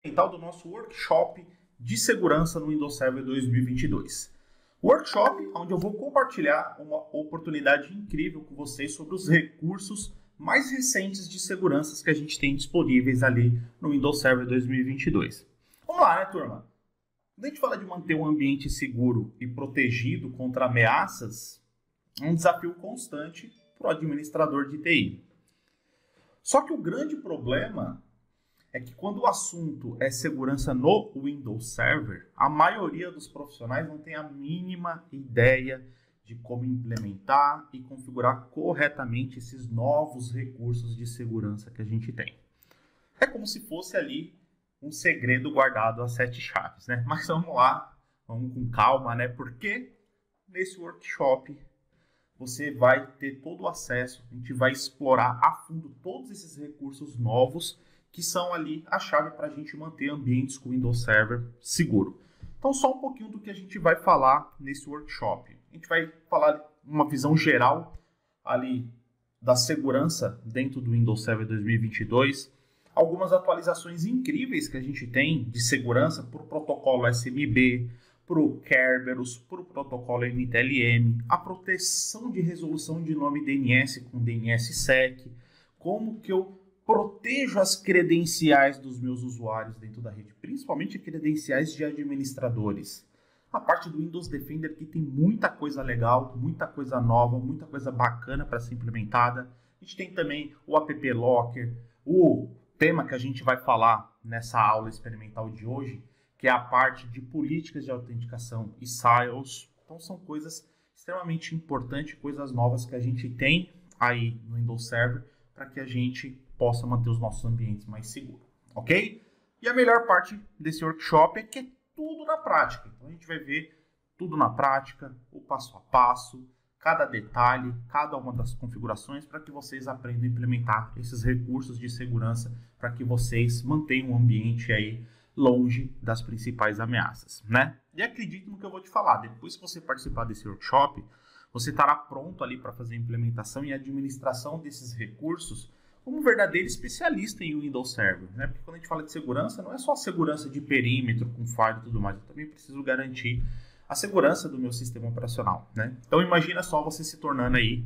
Do nosso workshop de segurança no Windows Server 2022. Workshop onde eu vou compartilhar uma oportunidade incrível com vocês sobre os recursos mais recentes de seguranças que a gente tem disponíveis ali no Windows Server 2022. Vamos lá, né, turma? Quando a gente fala de manter um ambiente seguro e protegido contra ameaças, é um desafio constante para o administrador de TI. Só que o grande problema é que quando o assunto é segurança no Windows Server, a maioria dos profissionais não tem a mínima ideia de como implementar e configurar corretamente esses novos recursos de segurança que a gente tem. É como se fosse ali um segredo guardado a 7 chaves, né? Mas vamos lá, vamos com calma, né? Porque nesse workshop você vai ter todo o acesso, a gente vai explorar a fundo todos esses recursos novos que são ali a chave para a gente manter ambientes com Windows Server seguro. Então, só um pouquinho do que a gente vai falar nesse workshop. A gente vai falar uma visão geral ali da segurança dentro do Windows Server 2022, algumas atualizações incríveis que a gente tem de segurança para o protocolo SMB, para o Kerberos, para o protocolo NTLM, a proteção de resolução de nome DNS com DNSSEC, como que eu protejo as credenciais dos meus usuários dentro da rede, principalmente credenciais de administradores. A parte do Windows Defender aqui tem muita coisa legal, muita coisa nova, muita coisa bacana para ser implementada. A gente tem também o App Locker, o tema que a gente vai falar nessa aula experimental de hoje, que é a parte de políticas de autenticação e SILs. Então são coisas extremamente importantes, coisas novas que a gente tem aí no Windows Server para que a gente possa manter os nossos ambientes mais seguros, ok? E a melhor parte desse workshop é que é tudo na prática. Então a gente vai ver tudo na prática, o passo a passo, cada detalhe, cada uma das configurações para que vocês aprendam a implementar esses recursos de segurança para que vocês mantenham o ambiente aí longe das principais ameaças, né? E acredite no que eu vou te falar, depois que você participar desse workshop, você estará pronto ali para fazer a implementação e administração desses recursos como um verdadeiro especialista em Windows Server, né? Porque quando a gente fala de segurança, não é só segurança de perímetro, com firewall e tudo mais, eu também preciso garantir a segurança do meu sistema operacional, né? Então imagina só você se tornando aí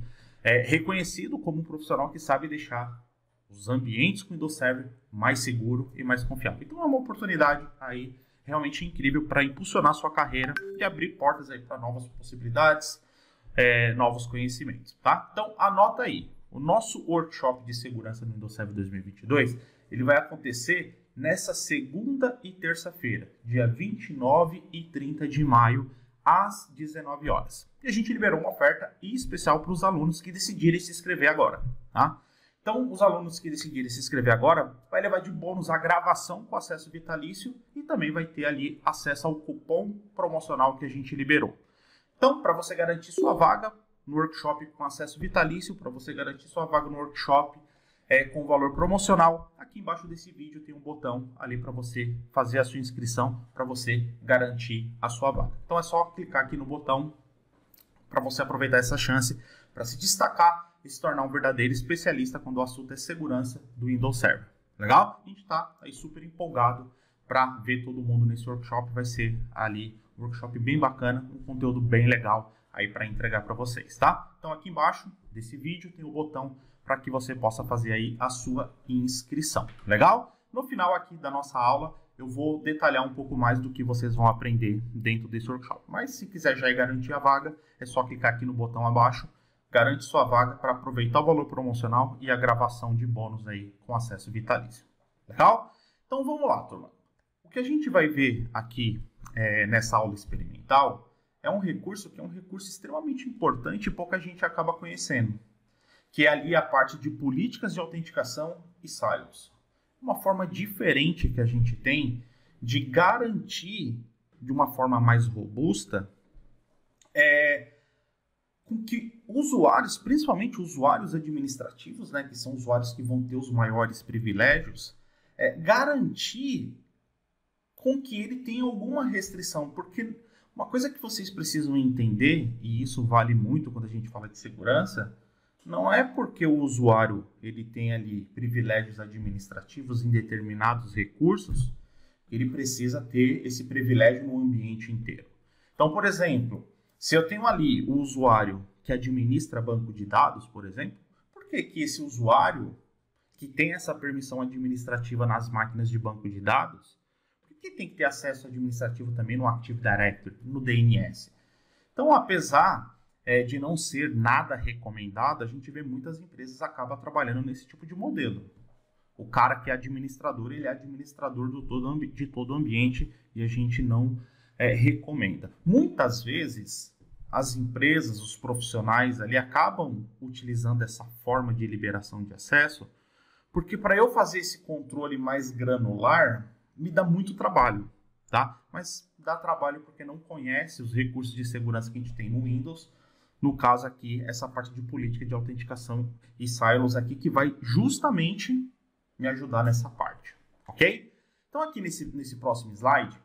reconhecido como um profissional que sabe deixar os ambientes com Windows Server mais seguro e mais confiável. Então é uma oportunidade aí realmente incrível para impulsionar sua carreira e abrir portas aí para novas possibilidades, novos conhecimentos, tá? Então anota aí. O nosso workshop de segurança no Windows Server 2022, ele vai acontecer nessa segunda e terça-feira, dia 29 e 30 de maio, às 19 horas. E a gente liberou uma oferta especial para os alunos que decidirem se inscrever agora, tá? Então, os alunos que decidirem se inscrever agora, vai levar de bônus a gravação com acesso vitalício e também vai ter ali acesso ao cupom promocional que a gente liberou. Então, para você garantir sua vaga no workshop com acesso vitalício, para você garantir sua vaga no workshop com valor promocional, aqui embaixo desse vídeo tem um botão ali para você fazer a sua inscrição, para você garantir a sua vaga. Então é só clicar aqui no botão para você aproveitar essa chance para se destacar e se tornar um verdadeiro especialista quando o assunto é segurança do Windows Server. Legal? A gente está aí super empolgado para ver todo mundo nesse workshop. Vai ser ali um workshop bem bacana, um conteúdo bem legal aí para entregar para vocês, tá? Então aqui embaixo desse vídeo tem o botão para que você possa fazer aí a sua inscrição. Legal? No final aqui da nossa aula eu vou detalhar um pouco mais do que vocês vão aprender dentro desse workshop. Mas se quiser já garantir a vaga, é só clicar aqui no botão abaixo, garante sua vaga para aproveitar o valor promocional e a gravação de bônus aí com acesso vitalício. Legal? Então vamos lá, turma. O que a gente vai ver aqui nessa aula experimental é um recurso que é um recurso extremamente importante e pouca gente acaba conhecendo, que é ali a parte de políticas de autenticação e SILs. Uma forma diferente que a gente tem de garantir de uma forma mais robusta com que usuários, principalmente usuários administrativos, né, que são usuários que vão ter os maiores privilégios, garantir com que ele tenha alguma restrição, porque uma coisa que vocês precisam entender, e isso vale muito quando a gente fala de segurança, não é porque o usuário ele tem ali privilégios administrativos em determinados recursos ele precisa ter esse privilégio no ambiente inteiro. Então, por exemplo, se eu tenho ali o usuário que administra banco de dados, por exemplo, por que esse usuário que tem essa permissão administrativa nas máquinas de banco de dados, por que tem que ter acesso administrativo também no Active Directory, no DNS? Então, apesar de não ser nada recomendado, a gente vê muitas empresas acabam trabalhando nesse tipo de modelo. O cara que é administrador, ele é administrador de todo o ambiente e a gente não recomenda. Muitas vezes, as empresas, os profissionais ali acabam utilizando essa forma de liberação de acesso, porque para eu fazer esse controle mais granular, me dá muito trabalho, tá? Mas dá trabalho porque não conhece os recursos de segurança que a gente tem no Windows. No caso aqui, essa parte de política de autenticação e silos aqui, que vai justamente me ajudar nessa parte, ok? Então aqui nesse próximo slide,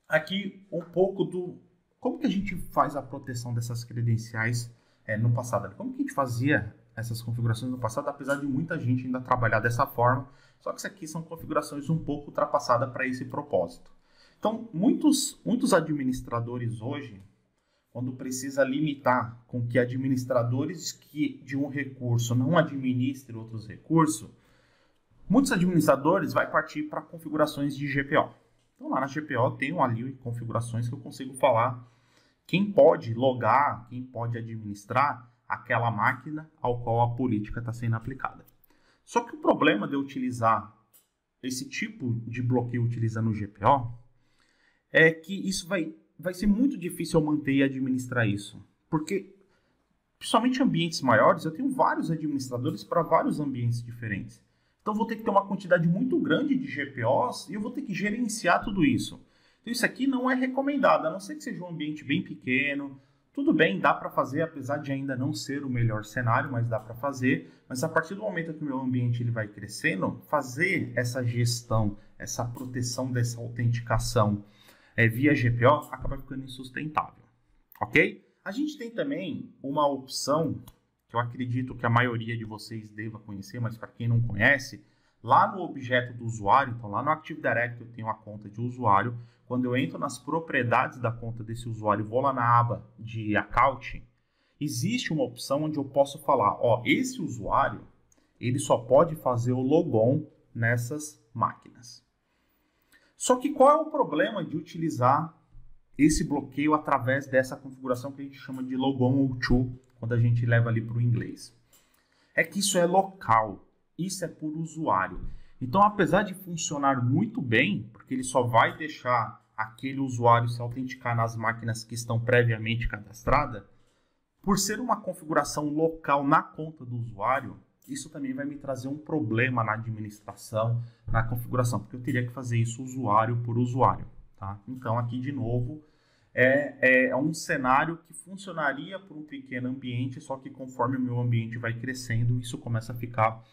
aqui um pouco do como que a gente faz a proteção dessas credenciais no passado. Como que a gente fazia essas configurações no passado, apesar de muita gente ainda trabalhar dessa forma, só que isso aqui são configurações um pouco ultrapassadas para esse propósito. Então, muitos administradores hoje, quando precisa limitar com que administradores que de um recurso não administrem outros recursos, muitos administradores vão partir para configurações de GPO. Então, lá na GPO tem ali configurações que eu consigo falar quem pode logar, quem pode administrar aquela máquina ao qual a política está sendo aplicada. Só que o problema de eu utilizar esse tipo de bloqueio utilizando o GPO é que isso vai ser muito difícil eu manter e administrar isso. Porque, principalmente em ambientes maiores, eu tenho vários administradores para vários ambientes diferentes. Então, eu vou ter que ter uma quantidade muito grande de GPOs e eu vou ter que gerenciar tudo isso. Então, isso aqui não é recomendado, a não ser que seja um ambiente bem pequeno. Tudo bem, dá para fazer, apesar de ainda não ser o melhor cenário, mas dá para fazer. Mas a partir do momento que o meu ambiente ele vai crescendo, fazer essa gestão, essa proteção dessa autenticação via GPO acaba ficando insustentável, ok? A gente tem também uma opção que eu acredito que a maioria de vocês deva conhecer, mas para quem não conhece, lá no objeto do usuário, então lá no Active Directory eu tenho a conta de usuário. Quando eu entro nas propriedades da conta desse usuário, vou lá na aba de account, existe uma opção onde eu posso falar, esse usuário, ele só pode fazer o logon nessas máquinas. Só que qual é o problema de utilizar esse bloqueio através dessa configuração que a gente chama de logon ou to, quando a gente leva ali para o inglês? É que isso é local, isso é por usuário. Então, apesar de funcionar muito bem, porque ele só vai deixar aquele usuário se autenticar nas máquinas que estão previamente cadastradas, por ser uma configuração local na conta do usuário, isso também vai me trazer um problema na administração, na configuração, porque eu teria que fazer isso usuário por usuário, tá? Então, aqui de novo, é um cenário que funcionaria por um pequeno ambiente, só que conforme o meu ambiente vai crescendo, isso começa a ficar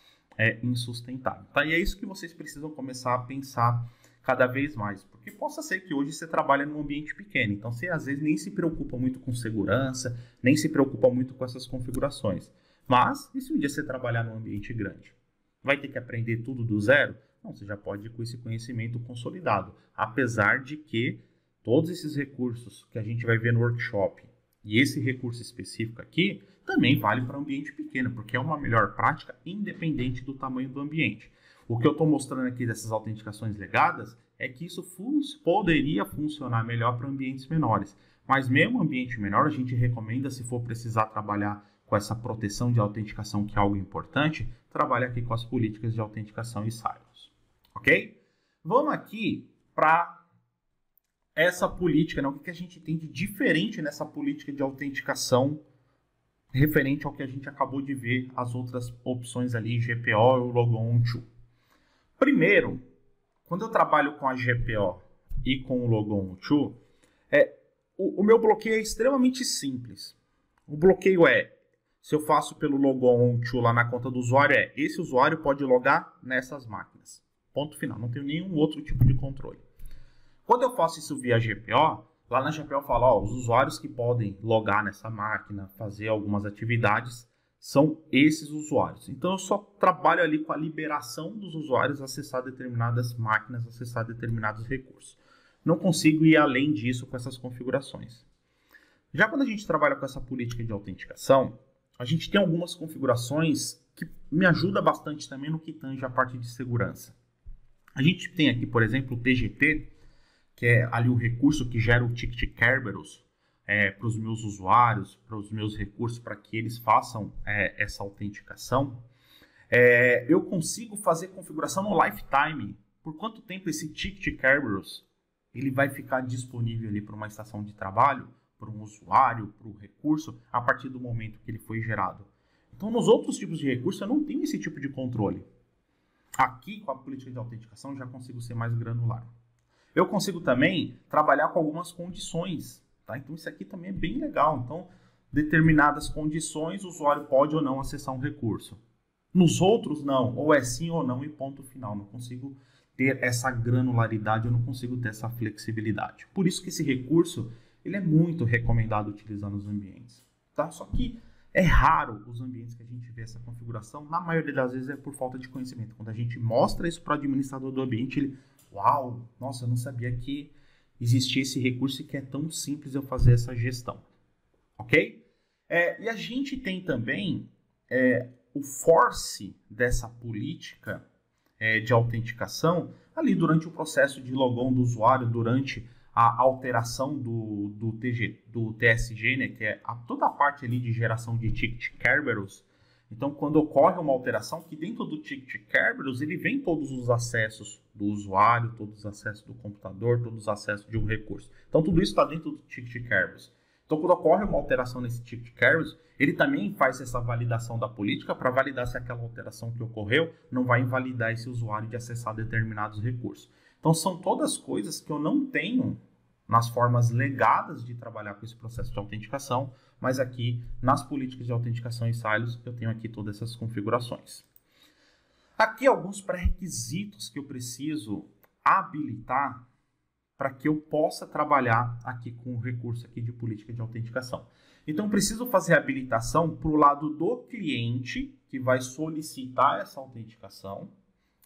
insustentável, tá? E é isso que vocês precisam começar a pensar cada vez mais, porque possa ser que hoje você trabalha num ambiente pequeno, então você às vezes nem se preocupa muito com segurança, nem se preocupa muito com essas configurações. Mas, e se um dia você trabalhar num ambiente grande? Vai ter que aprender tudo do zero? Não, você já pode ir com esse conhecimento consolidado, apesar de que todos esses recursos que a gente vai ver no workshop e esse recurso específico aqui também vale para ambiente pequeno, porque é uma melhor prática independente do tamanho do ambiente. O que eu estou mostrando aqui dessas autenticações legadas é que isso poderia funcionar melhor para ambientes menores. Mas mesmo ambiente menor, a gente recomenda, se for precisar trabalhar com essa proteção de autenticação, que é algo importante, trabalhe aqui com as políticas de autenticação e silos. Ok? Vamos aqui para essa política, né? O que a gente tem de diferente nessa política de autenticação referente ao que a gente acabou de ver, as outras opções ali, GPO e o Logon to. Primeiro, quando eu trabalho com a GPO e com o Logon to, o meu bloqueio é extremamente simples. O bloqueio se eu faço pelo Logon to lá na conta do usuário, esse usuário pode logar nessas máquinas. Ponto final, não tenho nenhum outro tipo de controle. Quando eu faço isso via GPO, lá na GPO fala, os usuários que podem logar nessa máquina, fazer algumas atividades, são esses usuários. Então eu só trabalho ali com a liberação dos usuários a acessar determinadas máquinas, acessar determinados recursos. Não consigo ir além disso com essas configurações. Já quando a gente trabalha com essa política de autenticação, a gente tem algumas configurações que me ajudam bastante também no que tange a parte de segurança. A gente tem aqui, por exemplo, o TGT, que é ali o recurso que gera o ticket Kerberos para os meus usuários, para os meus recursos, para que eles façam essa autenticação. Eu consigo fazer configuração no lifetime. Por quanto tempo esse ticket Kerberos ele vai ficar disponível ali para uma estação de trabalho, para um usuário, para o recurso, a partir do momento que ele foi gerado. Então, nos outros tipos de recursos, eu não tenho esse tipo de controle. Aqui, com a política de autenticação, eu já consigo ser mais granular. Eu consigo também trabalhar com algumas condições. Tá? Então, isso aqui também é bem legal. Então, determinadas condições, o usuário pode ou não acessar um recurso. Nos outros, não. Ou é sim ou não e ponto final. Não consigo ter essa granularidade, eu não consigo ter essa flexibilidade. Por isso que esse recurso ele é muito recomendado utilizar nos ambientes. Tá? Só que é raro os ambientes que a gente vê essa configuração. Na maioria das vezes é por falta de conhecimento. Quando a gente mostra isso para o administrador do ambiente, ele... Uau! Nossa, eu não sabia que existia esse recurso e que é tão simples eu fazer essa gestão. Ok? E a gente tem também o force dessa política de autenticação ali durante o processo de logon do usuário, durante a alteração do TSG, né, que é toda a parte ali de geração de ticket Kerberos. Então, quando ocorre uma alteração, que dentro do ticket Kerberos, ele vem todos os acessos do usuário, todos os acessos do computador, todos os acessos de um recurso. Então, tudo isso está dentro do ticket Kerberos. Então, quando ocorre uma alteração nesse ticket Kerberos, ele também faz essa validação da política para validar se aquela alteração que ocorreu não vai invalidar esse usuário de acessar determinados recursos. Então, são todas coisas que eu não tenho nas formas legadas de trabalhar com esse processo de autenticação, mas aqui nas políticas de autenticação em silos eu tenho aqui todas essas configurações. Aqui alguns pré-requisitos que eu preciso habilitar para que eu possa trabalhar aqui com o recurso aqui de política de autenticação. Então, eu preciso fazer a habilitação para o lado do cliente que vai solicitar essa autenticação,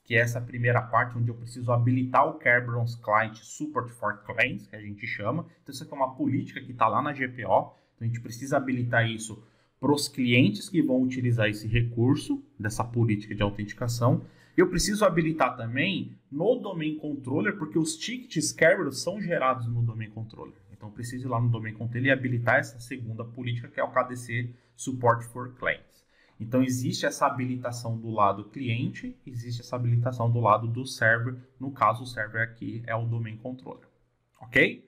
que é essa primeira parte onde eu preciso habilitar o Kerberos Client Support for Claims, que a gente chama. Então, isso aqui é uma política que está lá na GPO. Então, a gente precisa habilitar isso para os clientes que vão utilizar esse recurso dessa política de autenticação. Eu preciso habilitar também no Domain Controller, porque os tickets Kerberos são gerados no Domain Controller. Então, eu preciso ir lá no Domain Controller e habilitar essa segunda política, que é o KDC Support for Claims. Então, existe essa habilitação do lado cliente, existe essa habilitação do lado do server. No caso, o server aqui é o Domain Controller. Ok?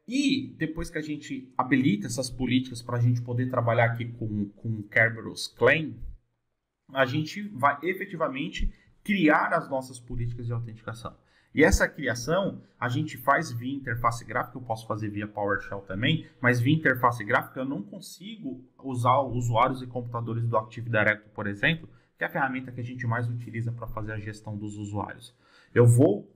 E depois que a gente habilita essas políticas para a gente poder trabalhar aqui com o Kerberos Claim, a gente vai efetivamente criar as nossas políticas de autenticação. E essa criação a gente faz via interface gráfica, eu posso fazer via PowerShell também, mas via interface gráfica eu não consigo usar usuários e computadores do Active Directory, por exemplo, que é a ferramenta que a gente mais utiliza para fazer a gestão dos usuários. Eu vou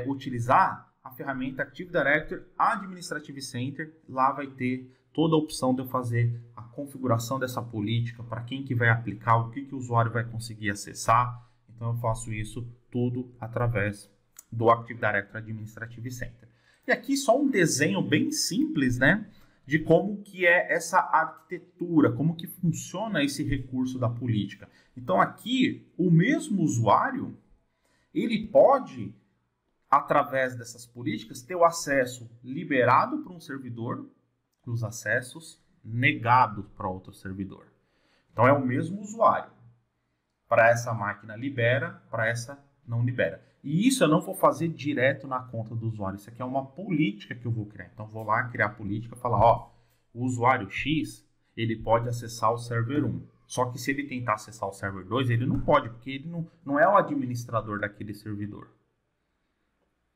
utilizar a ferramenta Active Directory Administrative Center, lá vai ter toda a opção de eu fazer a configuração dessa política, para quem que vai aplicar, o que o usuário vai conseguir acessar. Então eu faço isso tudo através do Active Directory Administrative Center. E aqui só um desenho bem simples, né, de como que é essa arquitetura, como que funciona esse recurso da política. Então aqui, o mesmo usuário, ele pode, através dessas políticas, ter o acesso liberado para um servidor e os acessos negados para outro servidor. Então é o mesmo usuário. Para essa máquina libera, para essa não libera. E isso eu não vou fazer direto na conta do usuário. Isso aqui é uma política que eu vou criar. Então, eu vou lá criar a política e falar, ó, o usuário X, ele pode acessar o server 1. Só que se ele tentar acessar o server 2, ele não pode, porque ele não é o administrador daquele servidor.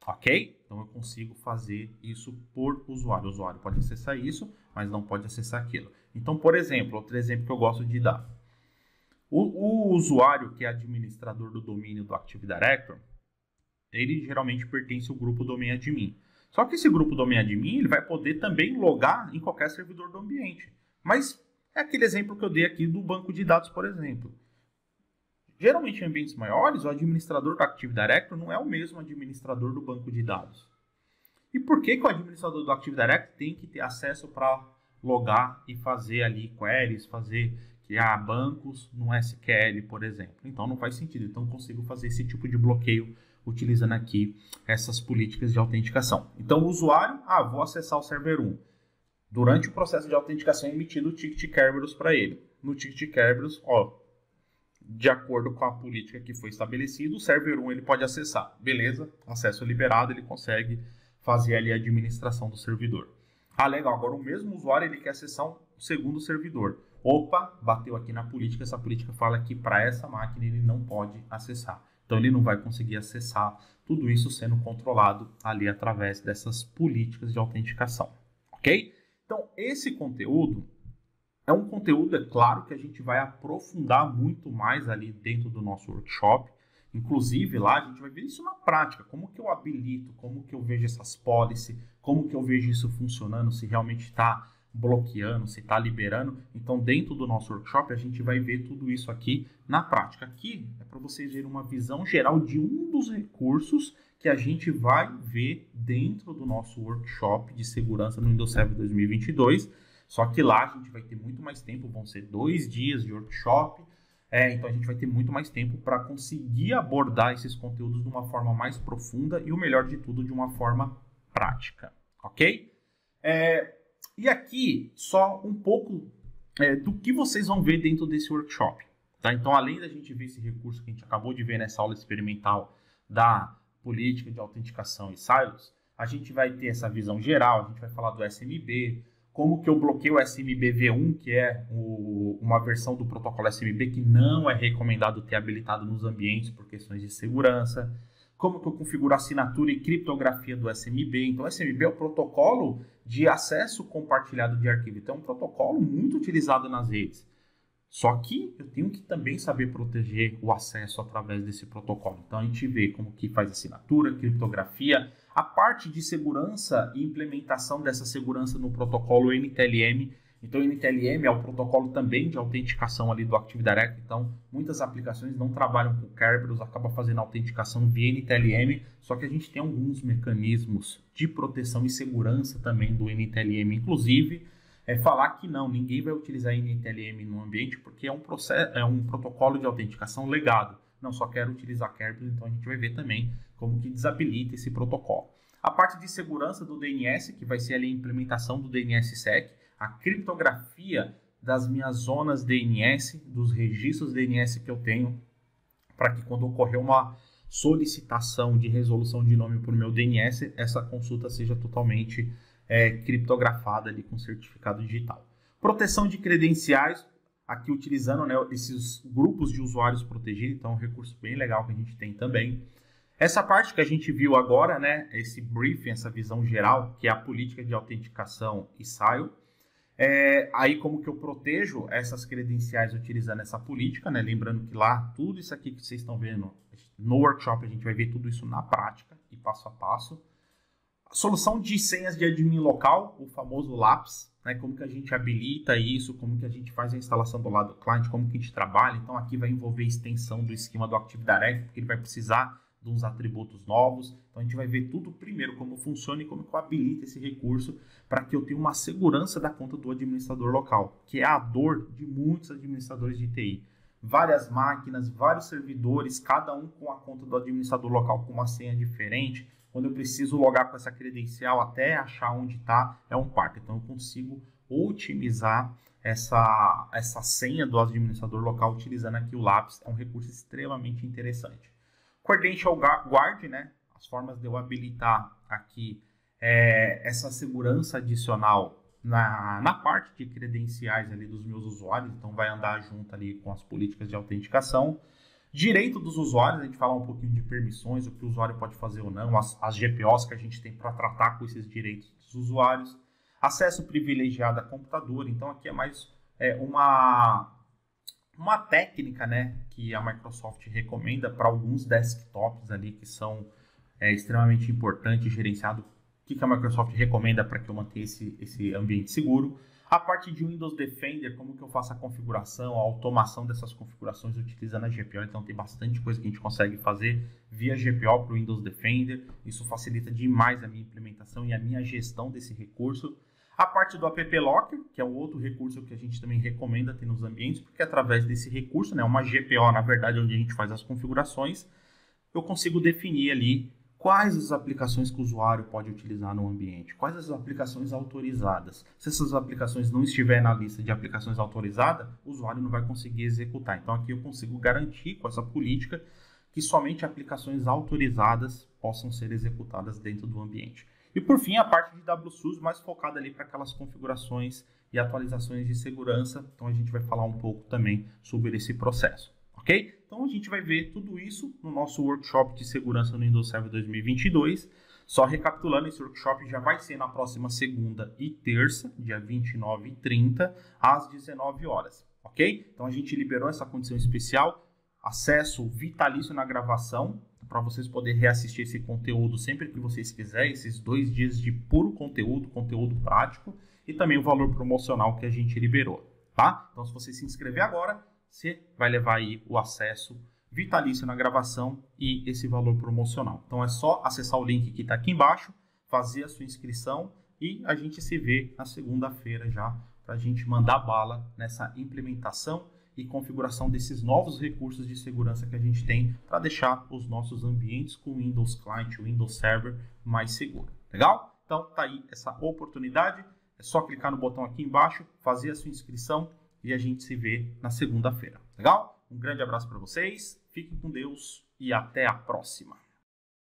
Ok? Então, eu consigo fazer isso por usuário. O usuário pode acessar isso, mas não pode acessar aquilo. Então, por exemplo, outro exemplo que eu gosto de dar. O usuário que é administrador do domínio do Active Directory, ele geralmente pertence ao grupo Domain Admin. Só que esse grupo Domain Admin ele vai poder também logar em qualquer servidor do ambiente. Mas É aquele exemplo que eu dei aqui do banco de dados, por exemplo. Geralmente, em ambientes maiores, o administrador do Active Directory não é o mesmo administrador do banco de dados. E por que o administrador do Active Directory tem que ter acesso para logar e fazer ali queries, criar bancos no SQL, por exemplo? Então, não faz sentido. Então, eu consigo fazer esse tipo de bloqueio utilizando aqui essas políticas de autenticação. Então, o usuário, vou acessar o server 1. Durante o processo de autenticação é emitido o ticket Kerberos para ele. No ticket Kerberos, de acordo com a política que foi estabelecida, o server 1 ele pode acessar. Beleza, acesso liberado, ele consegue fazer ali a administração do servidor. Legal, agora o mesmo usuário ele quer acessar um segundo servidor. Opa, bateu aqui na política, essa política fala que para essa máquina ele não pode acessar. Então ele não vai conseguir acessar, tudo isso sendo controlado ali através dessas políticas de autenticação. Ok? Então esse conteúdo é um conteúdo, é claro, que a gente vai aprofundar muito mais ali dentro do nosso workshop. Inclusive, lá a gente vai ver isso na prática. Como que eu habilito, como que eu vejo essas policies, como que eu vejo isso funcionando, se realmente está bloqueando, se está liberando. Então, dentro do nosso workshop, a gente vai ver tudo isso aqui na prática. Aqui é para vocês verem uma visão geral de um dos recursos que a gente vai ver dentro do nosso workshop de segurança no Windows Server 2022. Só que lá a gente vai ter muito mais tempo, vão ser 2 dias de workshop. Então a gente vai ter muito mais tempo para conseguir abordar esses conteúdos de uma forma mais profunda e o melhor de tudo, de uma forma prática, ok? E aqui só um pouco do que vocês vão ver dentro desse workshop. Tá? Então, além da gente ver esse recurso que a gente acabou de ver nessa aula experimental da política de autenticação e silos, a gente vai ter essa visão geral, a gente vai falar do SMB, como que eu bloqueio o SMB V1, que é uma versão do protocolo SMB que não é recomendado ter habilitado nos ambientes por questões de segurança. Como que eu configuro a assinatura e criptografia do SMB. Então, o SMB é o protocolo de acesso compartilhado de arquivo. Então, é um protocolo muito utilizado nas redes. Só que eu tenho que também saber proteger o acesso através desse protocolo. Então, a gente vê como que faz assinatura, criptografia, a parte de segurança e implementação dessa segurança no protocolo NTLM. Então, o NTLM é o protocolo também de autenticação ali do Active Directory. Então, muitas aplicações não trabalham com Kerberos, acaba fazendo autenticação via NTLM, só que a gente tem alguns mecanismos de proteção e segurança também do NTLM, inclusive falar que não, ninguém vai utilizar NTLM no ambiente porque é um protocolo de autenticação legado. Não, só quero utilizar Kerberos, então a gente vai ver também como que desabilita esse protocolo. A parte de segurança do DNS, que vai ser ali a implementação do DNSSEC, a criptografia das minhas zonas DNS, dos registros DNS que eu tenho, para que quando ocorrer uma solicitação de resolução de nome para o meu DNS, essa consulta seja totalmente criptografada ali com certificado digital. Proteção de credenciais, aqui utilizando esses grupos de usuários protegidos, então é um recurso bem legal que a gente tem também. Essa parte que a gente viu agora, esse briefing, essa visão geral, que é a política de autenticação e SIL. Aí como que eu protejo essas credenciais utilizando essa política, lembrando que lá, tudo isso aqui que vocês estão vendo no workshop, a gente vai ver tudo isso na prática e passo a passo. A solução de senhas de admin local, o famoso LAPS, como que a gente habilita isso, como que a gente faz a instalação do lado do cliente, como que a gente trabalha. Então aqui vai envolver extensão do esquema do Active Directory, porque ele vai precisar de uns atributos novos. Então a gente vai ver tudo primeiro, como funciona e como que eu habilito esse recurso para que eu tenha uma segurança da conta do administrador local, que é a dor de muitos administradores de TI. Várias máquinas, vários servidores, cada um com a conta do administrador local com uma senha diferente. Quando eu preciso logar com essa credencial até achar onde está, é um parto. Então eu consigo otimizar essa senha do administrador local utilizando aqui o LAPS. É um recurso extremamente interessante. Credential Guard, as formas de eu habilitar aqui essa segurança adicional na parte de credenciais ali dos meus usuários, então vai andar junto ali com as políticas de autenticação. Direito dos usuários, a gente fala um pouquinho de permissões, o que o usuário pode fazer ou não, as GPOs que a gente tem para tratar com esses direitos dos usuários. Acesso privilegiado a computador, então aqui é mais uma técnica que a Microsoft recomenda para alguns desktops ali que são extremamente importantes, gerenciado. O que a Microsoft recomenda para que eu mantenha esse ambiente seguro? A parte de Windows Defender, como que eu faço a configuração, a automação dessas configurações utilizando a GPO. Então tem bastante coisa que a gente consegue fazer via GPO para o Windows Defender. Isso facilita demais a minha implementação e a minha gestão desse recurso. A parte do App Locker, que é um outro recurso que a gente também recomenda ter nos ambientes, porque através desse recurso, né, uma GPO, na verdade, onde a gente faz as configurações, eu consigo definir ali quais as aplicações que o usuário pode utilizar no ambiente, quais as aplicações autorizadas. Se essas aplicações não estiverem na lista de aplicações autorizadas, o usuário não vai conseguir executar. Então aqui eu consigo garantir com essa política que somente aplicações autorizadas possam ser executadas dentro do ambiente. E por fim, a parte de WSUS mais focada ali para aquelas configurações e atualizações de segurança. Então a gente vai falar um pouco também sobre esse processo. Ok? Então a gente vai ver tudo isso no nosso workshop de segurança no Windows Server 2022. Só recapitulando, esse workshop já vai ser na próxima segunda e terça, dia 29 e 30, às 19 horas. Ok? Então a gente liberou essa condição especial, acesso vitalício na gravação, para vocês poderem reassistir esse conteúdo sempre que vocês quiserem, esses 2 dias de puro conteúdo, conteúdo prático, e também o valor promocional que a gente liberou. Tá? Então se você se inscrever agora, você vai levar aí o acesso vitalício na gravação e esse valor promocional. Então é só acessar o link que está aqui embaixo, fazer a sua inscrição e a gente se vê na segunda-feira já para a gente mandar bala nessa implementação e configuração desses novos recursos de segurança que a gente tem para deixar os nossos ambientes com o Windows Client, o Windows Server mais seguro. Legal? Então tá aí essa oportunidade. É só clicar no botão aqui embaixo, fazer a sua inscrição e a gente se vê na segunda-feira. Legal? Um grande abraço para vocês, fiquem com Deus e até a próxima.